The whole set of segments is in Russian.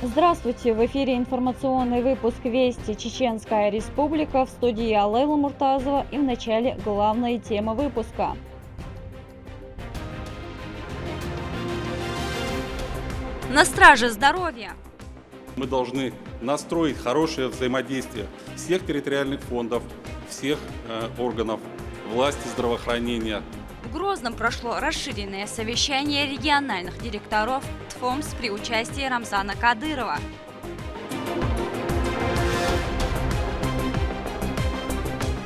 Здравствуйте! В эфире информационный выпуск «Вести Чеченская Республика», в студии Алейла Муртазова, и в начале главные темы выпуска. На страже здоровья. Мы должны настроить хорошее взаимодействие всех территориальных фондов, всех органов власти, здравоохранения. В Грозном прошло расширенное совещание региональных директоров ТФОМС при участии Рамзана Кадырова.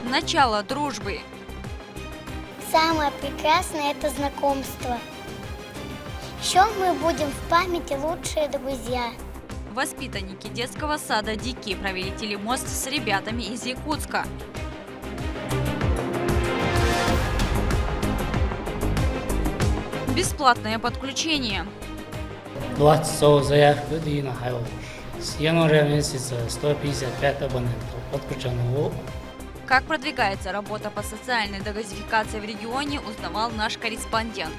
Начало дружбы. Самое прекрасное – это знакомство. Еще мы будем в памяти лучшие друзья. Воспитанники детского сада «Дики» провели телемост с ребятами из Якутска. Бесплатное подключение. 20 заявок година, с января месяца 155 абонентов подключено. Как продвигается работа по социальной догазификации в регионе, узнавал наш корреспондент.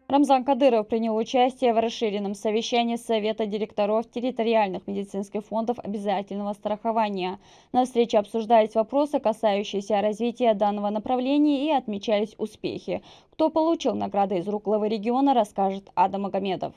Рамзан Кадыров принял участие в расширенном совещании Совета директоров территориальных медицинских фондов обязательного страхования. На встрече обсуждались вопросы, касающиеся развития данного направления, и отмечались успехи. Кто получил награды из рук главы региона, расскажет Адам Магомедов.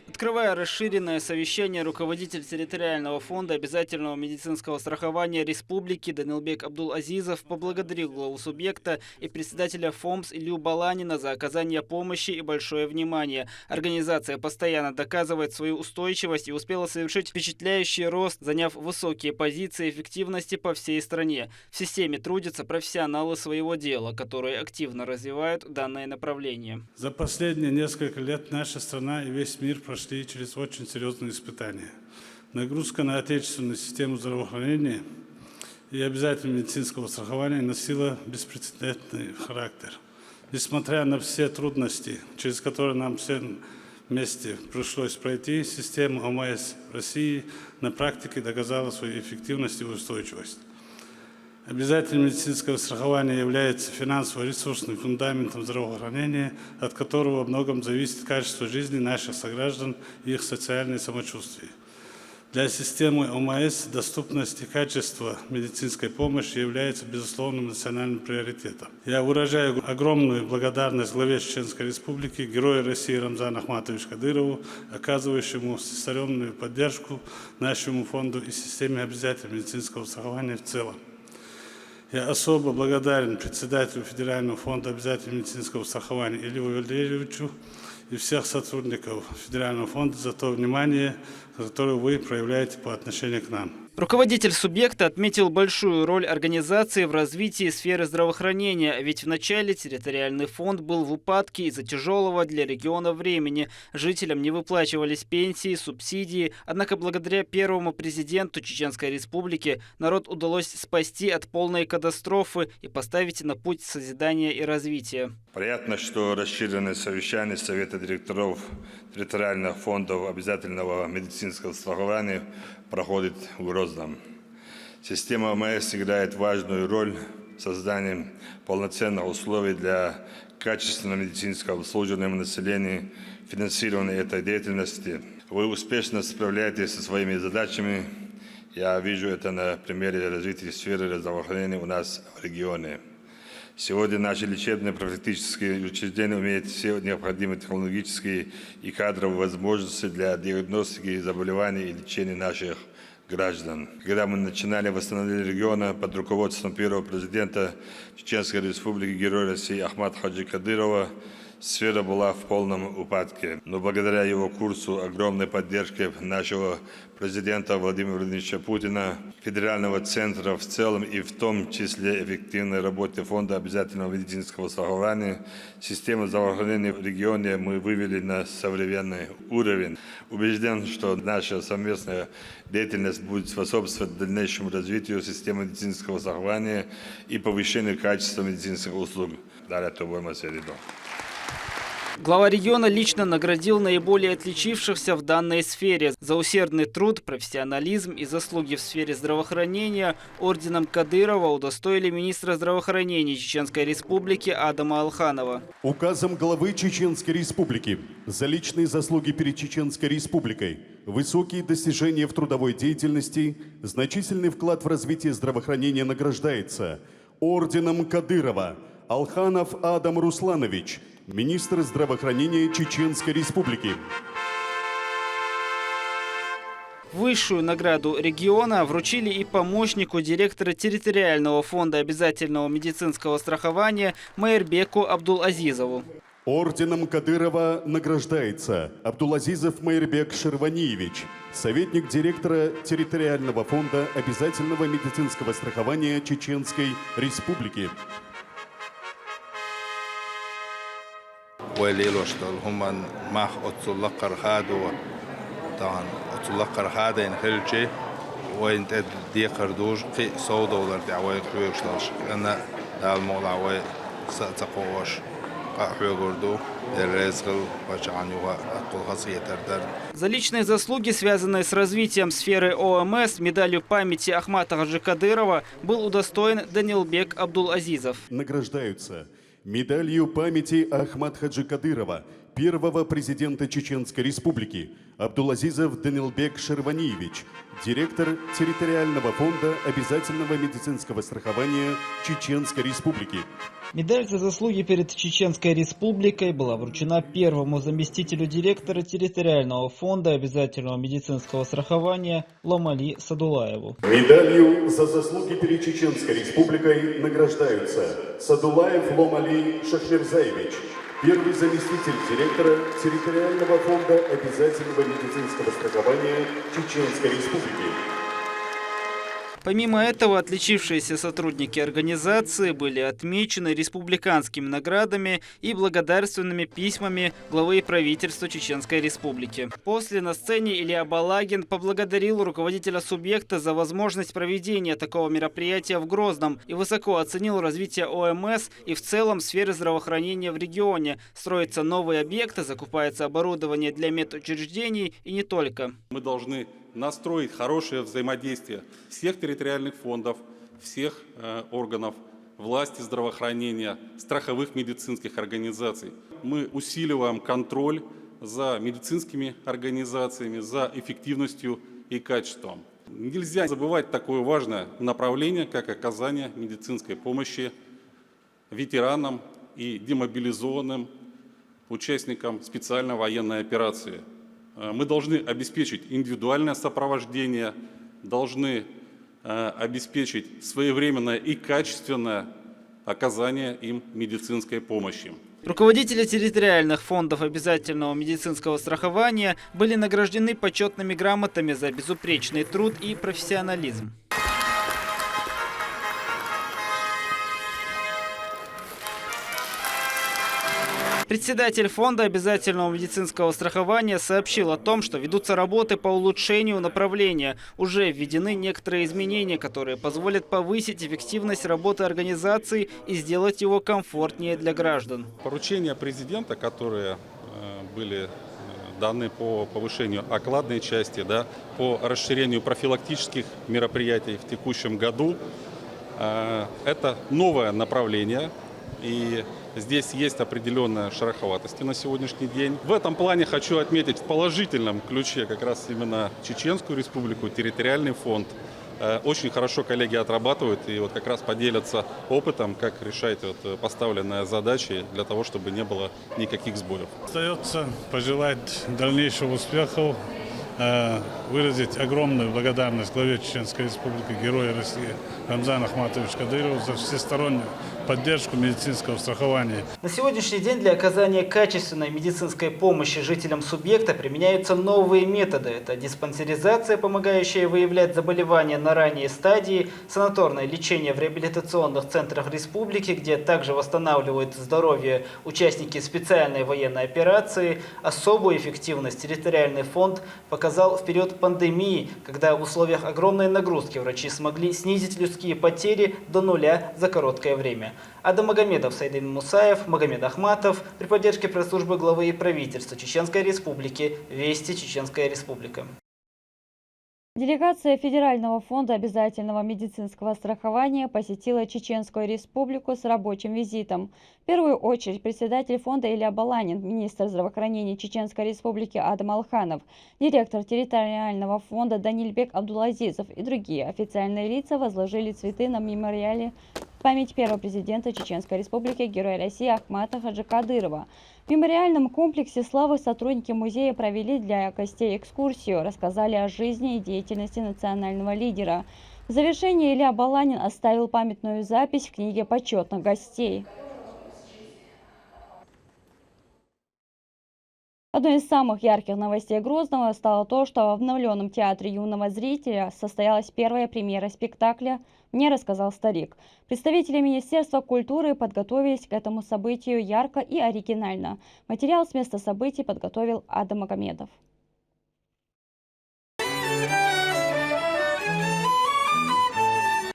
Открывая расширенное совещание, руководитель территориального фонда обязательного медицинского страхования республики Данилбек Абдул-Азизов поблагодарил главу субъекта и председателя ФОМС Илью Баланина за оказание помощи и большое внимание. Организация постоянно доказывает свою устойчивость и успела совершить впечатляющий рост, заняв высокие позиции эффективности по всей стране. В системе трудятся профессионалы своего дела, которые активно развивают данное направление. За последние несколько лет наша страна и весь мир прошли через очень серьезные испытания. Нагрузка на отечественную систему здравоохранения и обязательного медицинского страхования носила беспрецедентный характер. Несмотря на все трудности, через которые нам всем вместе пришлось пройти, система ОМС в России на практике доказала свою эффективность и устойчивость. Обязательное медицинское страхование является финансово-ресурсным фундаментом здравоохранения, от которого во многом зависит качество жизни наших сограждан и их социальное самочувствие. Для системы ОМС доступность и качество медицинской помощи является безусловным национальным приоритетом. Я выражаю огромную благодарность главе Чеченской Республики, герою России Рамзану Ахматовичу Кадырову, оказывающему всестороннюю поддержку нашему фонду и системе обязательного медицинского страхования в целом. Я особо благодарен председателю Федерального фонда обязательного медицинского страхования Илью Валерьевичу и всех сотрудников Федерального фонда за то внимание, которое вы проявляете по отношению к нам. Руководитель субъекта отметил большую роль организации в развитии сферы здравоохранения, ведь вначале территориальный фонд был в упадке из-за тяжелого для региона времени. Жителям не выплачивались пенсии, субсидии, однако благодаря первому президенту Чеченской Республики народ удалось спасти от полной катастрофы и поставить на путь созидания и развития. Приятно, что расширенное совещание Совета директоров территориальных фондов обязательного медицинского страхования проходит в Грозном. Система ОМС играет важную роль в создании полноценных условий для качественного медицинского обслуживания населения, финансирования этой деятельности. Вы успешно справляетесь со своими задачами. Я вижу это на примере развития сферы здравоохранения у нас в регионе. Сегодня наши лечебные профилактические учреждения имеют все необходимые технологические и кадровые возможности для диагностики заболеваний и лечения наших граждан. Когда мы начинали восстановление региона под руководством первого президента Чеченской Республики, героя России Ахмата Хаджи Кадырова, сфера была в полном упадке. Но благодаря его курсу, огромной поддержке нашего президента Владимира Владимировича Путина, федерального центра в целом и в том числе эффективной работы Фонда обязательного медицинского страхования, систему здравоохранения в регионе мы вывели на современный уровень. Убежден, что наша совместная деятельность будет способствовать дальнейшему развитию системы медицинского страхования и повышению качества медицинских услуг. Далее, то будем Глава региона лично наградил наиболее отличившихся в данной сфере за усердный труд, профессионализм и заслуги в сфере здравоохранения. Орденом Кадырова удостоили министра здравоохранения Чеченской Республики Адама Алханова. Указом главы Чеченской Республики за личные заслуги перед Чеченской Республикой, высокие достижения в трудовой деятельности, значительный вклад в развитие здравоохранения награждается орденом Кадырова Алханов Адам Русланович, министр здравоохранения Чеченской Республики. Высшую награду региона вручили и помощнику директора территориального фонда обязательного медицинского страхования Майырбеку Абдул-Азизову. Орденом Кадырова награждается Абдул-Азизов Майырбек Шерваниевич, советник директора территориального фонда обязательного медицинского страхования Чеченской Республики. За личные заслуги, связанные с развитием сферы ОМС, медалью памяти Ахмата Хаджи Кадырова был удостоен Данилбек Абдул-Азизов. Награждаются медалью памяти Ахмат Хаджи Кадырова, первого президента Чеченской Республики, Абдул-Азизов Данилбек Шерваниевич, директор территориального фонда обязательного медицинского страхования Чеченской Республики. Медаль за заслуги перед Чеченской Республикой была вручена первому заместителю директора территориального фонда обязательного медицинского страхования Ломали Садулаеву. Медалью за заслуги перед Чеченской Республикой награждаются Садулаев Ломали Шахмирзаевич, первый заместитель директора территориального фонда обязательного медицинского страхования Чеченской Республики. Помимо этого, отличившиеся сотрудники организации были отмечены республиканскими наградами и благодарственными письмами главы правительства Чеченской Республики. После на сцене Илья Балагин поблагодарил руководителя субъекта за возможность проведения такого мероприятия в Грозном и высоко оценил развитие ОМС и в целом сферы здравоохранения в регионе. Строятся новые объекты, закупается оборудование для медучреждений и не только. Мы должны настроить хорошее взаимодействие всех территориальных фондов, всех органов власти здравоохранения, страховых медицинских организаций. Мы усиливаем контроль за медицинскими организациями, за эффективностью и качеством. Нельзя забывать такое важное направление, как оказание медицинской помощи ветеранам и демобилизованным участникам специальной военной операции. Мы должны обеспечить индивидуальное сопровождение, должны обеспечить своевременное и качественное оказание им медицинской помощи. Руководители территориальных фондов обязательного медицинского страхования были награждены почетными грамотами за безупречный труд и профессионализм. Председатель фонда обязательного медицинского страхования сообщил о том, что ведутся работы по улучшению направления. Уже введены некоторые изменения, которые позволят повысить эффективность работы организации и сделать его комфортнее для граждан. Поручения президента, которые были даны по повышению окладной части, по расширению профилактических мероприятий в текущем году, это новое направление. И здесь есть определенная шероховатость на сегодняшний день. В этом плане хочу отметить в положительном ключе как раз именно Чеченскую Республику, территориальный фонд. Очень хорошо коллеги отрабатывают и вот как раз поделятся опытом, как решать поставленные задачи для того, чтобы не было никаких сбоев. Остается пожелать дальнейших успехов, выразить огромную благодарность главе Чеченской Республики, Герою России Рамзану Ахматовичу Кадырову за всестороннюю поддержку медицинского страхования. На сегодняшний день для оказания качественной медицинской помощи жителям субъекта применяются новые методы. Это диспансеризация, помогающая выявлять заболевания на ранней стадии, санаторное лечение в реабилитационных центрах республики, где также восстанавливают здоровье участники специальной военной операции. Особую эффективность территориальный фонд показал в период пандемии, когда в условиях огромной нагрузки врачи смогли снизить людские потери до нуля за короткое время. Адам Магомедов, Сайдин Мусаев, Магомед Ахматов при поддержке пресс-службы главы и правительства Чеченской Республики «Вести Чеченская Республика». Делегация Федерального фонда обязательного медицинского страхования посетила Чеченскую Республику с рабочим визитом. В первую очередь председатель фонда Илья Баланин, министр здравоохранения Чеченской Республики Адам Алханов, директор территориального фонда Данильбек Абдулазизов и другие официальные лица возложили цветы на мемориале в память первого президента Чеченской Республики, героя России Ахмата Хаджи Кадырова. В мемориальном комплексе славы сотрудники музея провели для гостей экскурсию, рассказали о жизни и деятельности национального лидера. В завершении Илья Баланин оставил памятную запись в книге почетных гостей. Одной из самых ярких новостей Грозного стало то, что в обновленном театре юного зрителя состоялась первая премьера спектакля «Мне рассказал старик». Представители Министерства культуры подготовились к этому событию ярко и оригинально. Материал с места событий подготовил Адам Магомедов.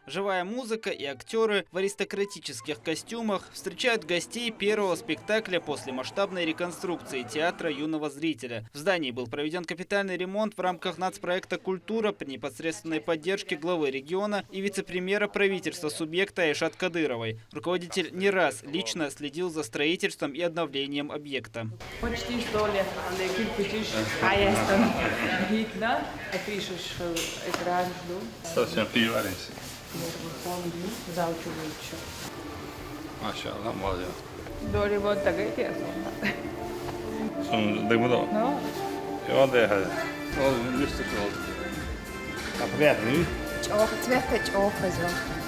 Живая музыка и актеры в аристократических костюмах встречают гостей первого спектакля после масштабной реконструкции театра юного зрителя. В здании был проведен капитальный ремонт в рамках нацпроекта «Культура» при непосредственной поддержке главы региона и вице-премьера правительства субъекта Айшат Кадыровой. Руководитель не раз лично следил за строительством и обновлением объекта. Почти 100 лет, але кирпичиш, каястан, гитна, опишешь экран, Совсем переварился. Maşallah молодец. Дори вот такая песня. Sonra dımı da o. Ну, E o da hadi. O üstü oldu. Приятный.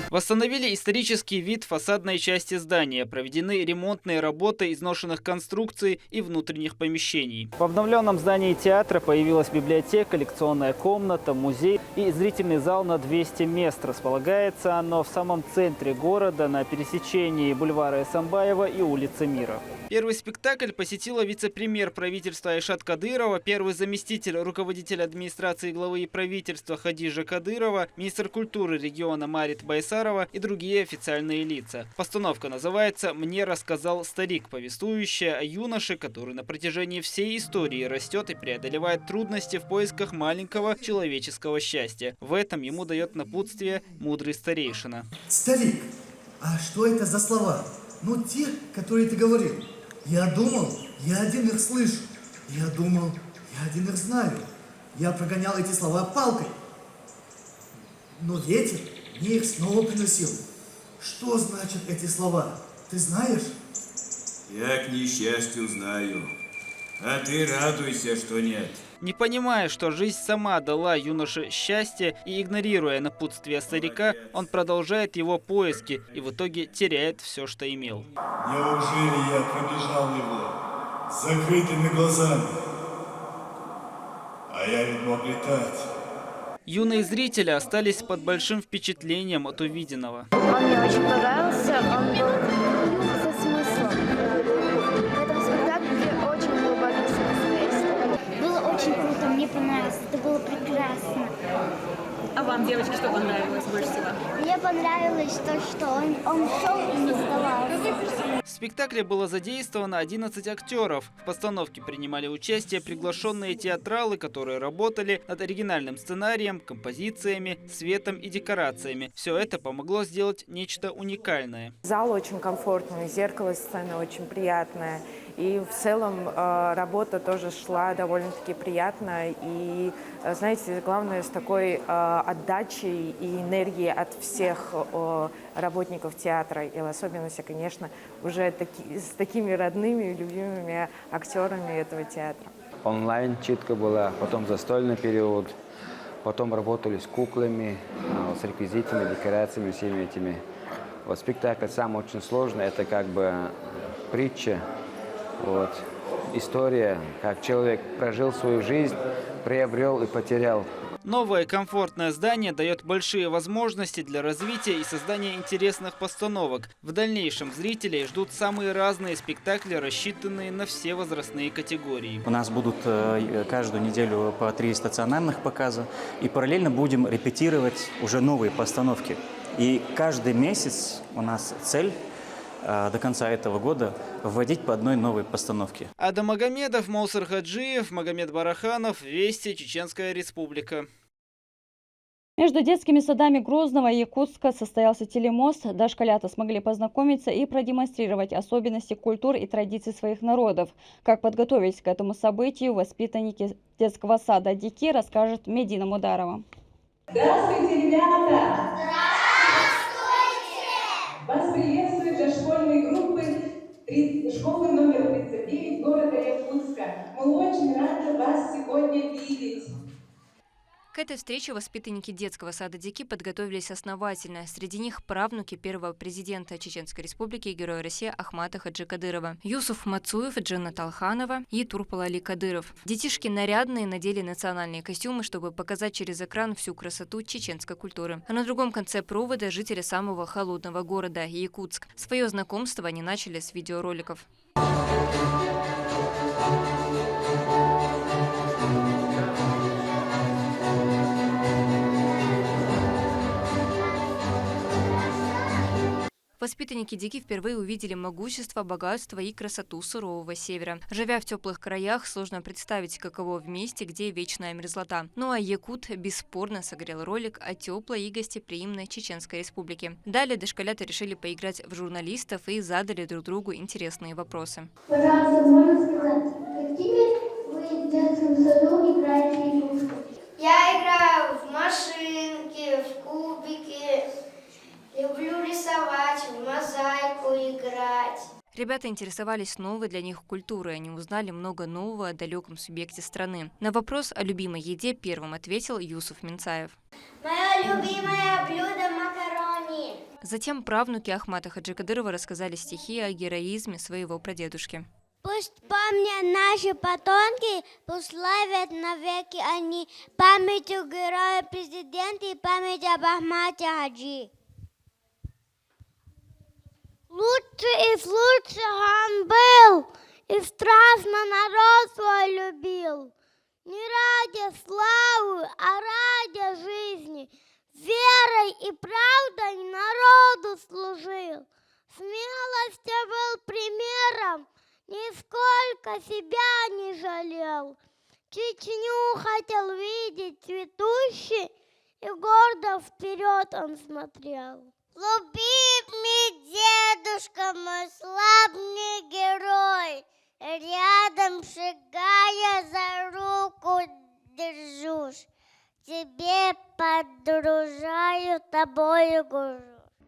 Восстановили исторический вид фасадной части здания, проведены ремонтные работы изношенных конструкций и внутренних помещений. В обновленном здании театра появилась библиотека, лекционная комната, музей и зрительный зал на 200 мест. Располагается оно в самом центре города, на пересечении бульвара Эсамбаева и улицы Мира. Первый спектакль посетила вице-премьер правительства Айшат Кадырова, первый заместитель руководителя администрации главы и правительства Хадижа Кадырова, министр культуры региона Марит Байсарова и другие официальные лица. Постановка называется «Мне рассказал старик», повествующая о юноше, который на протяжении всей истории растет и преодолевает трудности в поисках маленького человеческого счастья. В этом ему дает напутствие мудрый старейшина. Старик, а что это за слова? Ну, те, которые ты говорил. Я думал, я один их слышу. Я думал, я один их знаю. Я прогонял эти слова палкой. Но ветер мне их снова приносил. Что значат эти слова? Ты знаешь? Я к несчастью знаю. А ты радуйся, что нет. Не понимая, что жизнь сама дала юноше счастье и игнорируя напутствие старика, он продолжает его поиски и в итоге теряет все, что имел. Неужели я пробежал его с закрытыми глазами? А я ведь мог летать. Юные зрители остались под большим впечатлением от увиденного. Он мне очень понравился, он был со смыслом. В этом спектакле очень глубокий смысл есть. Было очень круто, мне понравилось, это было прекрасно. а вам, девочки, что понравилось больше всего? Мне понравилось то, что он шел и не сдавался. В спектакле было задействовано 11 актеров. В постановке принимали участие приглашенные театралы, которые работали над оригинальным сценарием, композициями, светом и декорациями. Все это помогло сделать нечто уникальное. Зал очень комфортный, зеркало сцены очень приятное. И в целом работа тоже шла довольно-таки приятно. И, знаете, главное, с такой отдачей и энергией от всех работников театра. И в особенности, конечно, уже с такими родными, любимыми актерами этого театра. Онлайн читка была, потом застольный период, потом работали с куклами, с реквизитами, декорациями, всеми этими. Вот спектакль сам очень сложный, это как бы притча. Вот. История, как человек прожил свою жизнь, приобрел и потерял Новое комфортное здание дает большие возможности для развития и создания интересных постановок. В дальнейшем зрителей ждут самые разные спектакли, рассчитанные на все возрастные категории. У нас будут каждую неделю по 3 стационарных показа, и параллельно будем репетировать уже новые постановки. И каждый месяц у нас цель до конца этого года вводить по одной новой постановке. Адам Магомедов, Моусар Хаджиев, Магомед Бараханов, Вести, Чеченская Республика. Между детскими садами Грозного и Якутска состоялся телемост. Дошколята смогли познакомиться и продемонстрировать особенности культур и традиций своих народов. Как подготовились к этому событию, воспитанники детского сада «Дики» расскажет Медина Мударова. Здравствуйте, ребята! Вас приветствуют дошкольные группы школы номер 39 города Якутска. Мы очень рады вас сегодня видеть. К этой встрече воспитанники детского сада «Дики» подготовились основательно. Среди них правнуки первого президента Чеченской Республики и Героя России Ахмата Хаджи Кадырова, Юсуф Мацуев, Джанна Талханова и Турпал Али Кадыров. Детишки нарядные, надели национальные костюмы, чтобы показать через экран всю красоту чеченской культуры. А на другом конце провода жители самого холодного города Якутск. Свое знакомство они начали с видеороликов. Воспитанники Дики впервые увидели могущество, богатство и красоту сурового севера. Живя в теплых краях, сложно представить, каково в месте, где вечная мерзлота. Ну а якут бесспорно согрел ролик о теплой и гостеприимной Чеченской Республике. Далее дошколята решили поиграть в журналистов и задали друг другу интересные вопросы. Пожалуйста, можно сказать, какими вы в детском саду играете игрушки? Я играю в машинки, в кубики. Люблю рисовать, в мозаику играть. Ребята интересовались новой для них культурой. Они узнали много нового о далеком субъекте страны. На вопрос о любимой еде первым ответил Юсуф Минцаев. Мое любимое блюдо – макарони. Затем правнуки Ахмата Хаджи Кадырова рассказали стихи о героизме своего прадедушки. Пусть помнят наши потомки, пусть славят навеки они памятью героя президента и память об Ахмате Хаджи. Лучший из лучших он был, и страстно народ свой любил. Не ради славы, а ради жизни, верой и правдой народу служил. Смелостью был примером, нисколько себя не жалел. Чечню хотел видеть цветущей, и гордо вперед он смотрел. Любимый дедушка, мой славный герой, рядом шагая за руку держусь, тебе подружаю, тобою горжусь.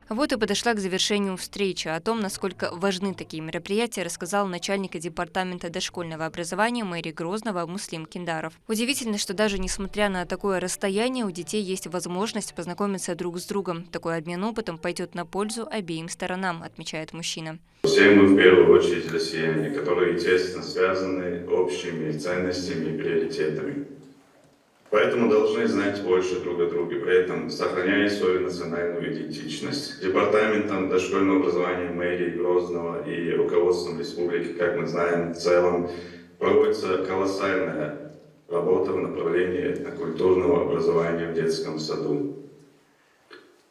Вот и подошла к завершению встреча. О том, насколько важны такие мероприятия, рассказал начальник департамента дошкольного образования мэрии Грозного Муслим Киндаров. Удивительно, что даже несмотря на такое расстояние, у детей есть возможность познакомиться друг с другом. Такой обмен опытом пойдет на пользу обеим сторонам, отмечает мужчина. Все мы в первую очередь россияне, которые тесно связаны общими ценностями и приоритетами. Поэтому должны знать больше друг о друге, при этом сохраняя свою национальную идентичность. Департаментом дошкольного образования мэрии Грозного и руководством республики, как мы знаем, в целом проводится колоссальная работа в направлении этнокультурного образования в детском саду.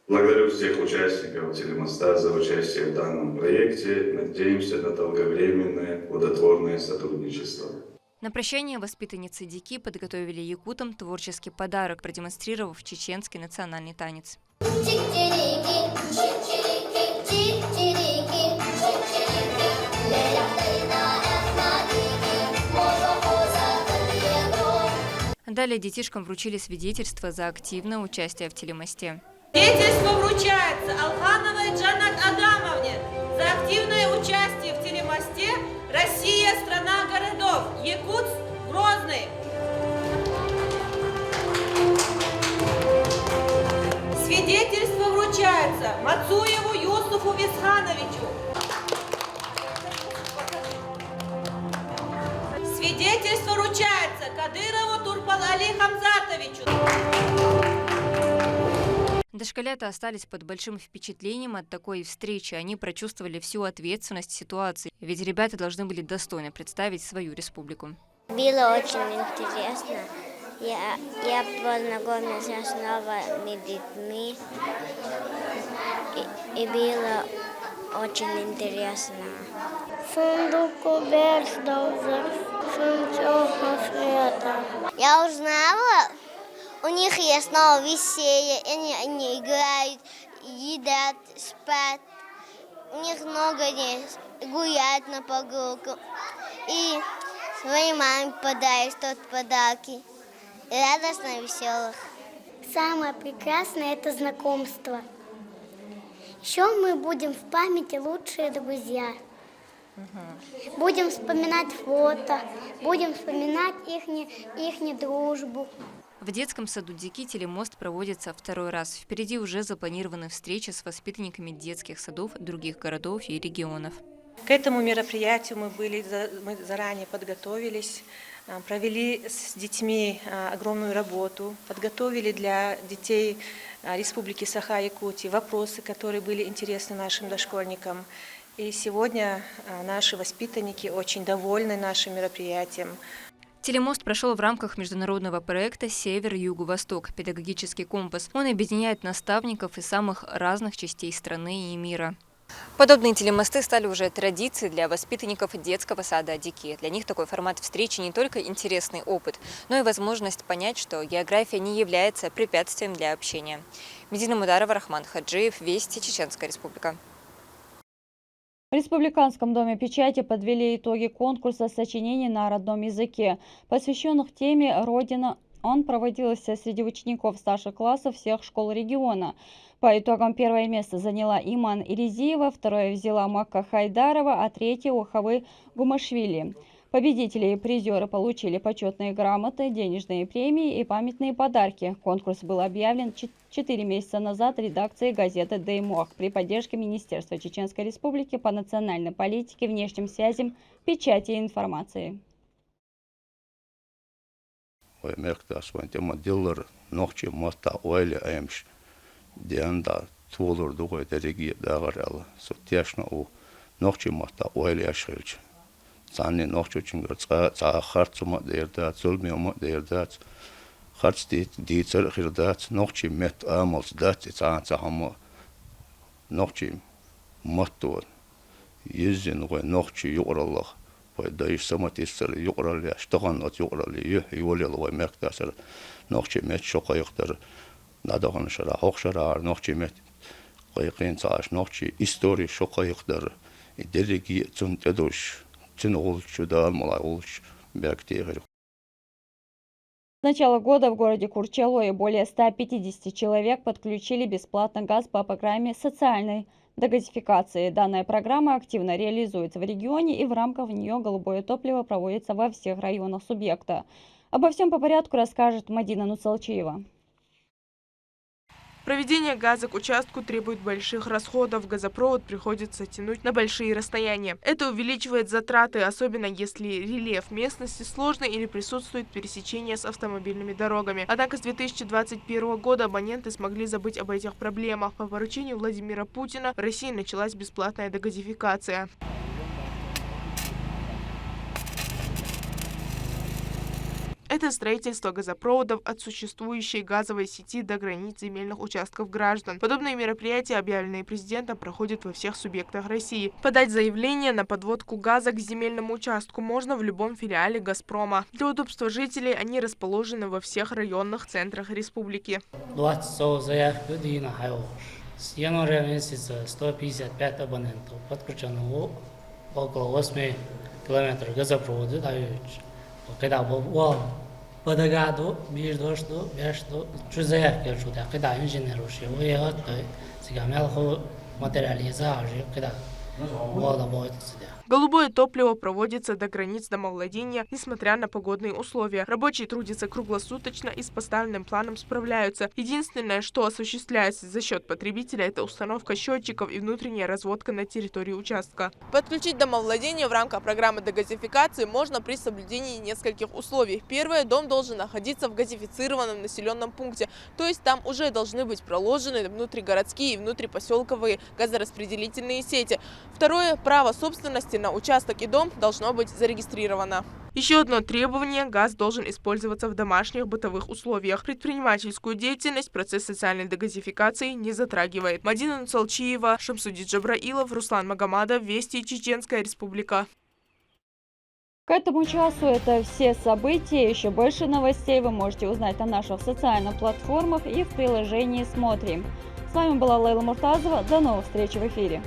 Благодарю всех участников телемоста за участие в данном проекте. Надеемся на долговременное плодотворное сотрудничество. На прощание воспитанницы Дики подготовили якутам творческий подарок, продемонстрировав чеченский национальный танец. Далее детишкам вручили свидетельство за активное участие в телемосте. Свидетельство вручается Алхановой Джанат Адамовне за активное участие в телемосте «Россия – страна городов. Якутск, Грозный». Свидетельство вручается Мацуеву Юсуфу Висхановичу. Свидетельство Правительство ручается Кадырову Турпал-Али Хамзатовичу. Дошколята остались под большим впечатлением от такой встречи. Они прочувствовали всю ответственность ситуации, ведь ребята должны были достойно представить свою республику. Было очень интересно. Я познакомился с новыми детьми, и было очень интересно. Я узнала, у них есть новое веселье, они играют, едят, спят. У них много есть, гуляют на прогулку. И своей маме подаришь тот подарки. Радостно, веселых. Самое прекрасное – это знакомство. Еще мы будем в памяти лучшие друзья. Будем вспоминать фото, будем вспоминать их дружбу. В детском саду «Дики» телемост проводится второй раз. Впереди уже запланированы встречи с воспитанниками детских садов других городов и регионов. К этому мероприятию мы заранее подготовились, провели с детьми огромную работу, подготовили для детей Республики Саха-Якутия вопросы, которые были интересны нашим дошкольникам. И сегодня наши воспитанники очень довольны нашим мероприятием. Телемост прошел в рамках международного проекта «Север-Юго-Восток. Педагогический компас». Он объединяет наставников из самых разных частей страны и мира. Подобные телемосты стали уже традицией для воспитанников детского сада «Дики». Для них такой формат встречи не только интересный опыт, но и возможность понять, что география не является препятствием для общения. Медина Мударова, Рахман Хаджиев, Вести, Чеченская Республика. В Республиканском доме печати подвели итоги конкурса сочинений на родном языке, посвященных теме «Родина». Он проводился среди учеников старших классов всех школ региона. По итогам первое место заняла Иман Иризиева, второе взяла Макка Хайдарова, а третье – Ухавы Гумашвили. Победители и призеры получили почетные грамоты, денежные премии и памятные подарки. Конкурс был объявлен 4 месяца назад редакцией газеты «Деймох» при поддержке Министерства Чеченской Республики по национальной политике, внешним связям, печати и информации. Sanni nochchuchin za hartsuma derdat zulmiuma derdat hartsti ditser khirdat nochchi met amals dat za hamo nochchi mattor yizin go nochchi yuqrallah va daysh samatisser yuqral ya shtogan at yuqral yolel va merktasar nochchi met shoqayqtar nadagan shara hoqshara nochchi met qayqin zaаш nochchi история shoqayqtar derigi цунтедош. С начала года в городе Курчалое более 150 человек подключили бесплатно газ по программе социальной дегазификации. Данная программа активно реализуется в регионе, и в рамках нее голубое топливо проводится во всех районах субъекта. Обо всем по порядку расскажет Мадина Нуцалчиева. Проведение газа к участку требует больших расходов, газопровод приходится тянуть на большие расстояния. Это увеличивает затраты, особенно если рельеф местности сложный или присутствует пересечение с автомобильными дорогами. Однако с 2021 года абоненты смогли забыть об этих проблемах. По поручению Владимира Путина в России началась бесплатная дегазификация. Это строительство газопроводов от существующей газовой сети до границ земельных участков граждан. Подобные мероприятия, объявленные президентом, проходят во всех субъектах России. Подать заявление на подводку газа к земельному участку можно в любом филиале «Газпрома». Для удобства жителей они расположены во всех районных центрах республики. 155 абонентов. Подключено около 8 километров газопровода. Когда по догаду, между что заявки сюда, когда инженеры уехали, сега мелко материализации, когда Голубое топливо проводится до границ домовладения, несмотря на погодные условия. Рабочие трудятся круглосуточно и с поставленным планом справляются. Единственное, что осуществляется за счет потребителя, это установка счетчиков и внутренняя разводка на территории участка. Подключить домовладение в рамках программы дегазификации можно при соблюдении нескольких условий. Первое, дом должен находиться в газифицированном населенном пункте, то есть там уже должны быть проложены внутригородские и внутрипоселковые газораспределительные сети. Второе, право собственности на участок и дом должно быть зарегистрировано. Еще одно требование – газ должен использоваться в домашних бытовых условиях. Предпринимательскую деятельность процесс социальной дегазификации не затрагивает. Мадина Нусалчиева, Шамсудин Джабраилов, Руслан Магомадов, Вести, Чеченская Республика. К этому часу это все события. Еще больше новостей вы можете узнать на наших социальных платформах и в приложении «Смотрим». С вами была Лейла Муртазова. До новых встреч в эфире.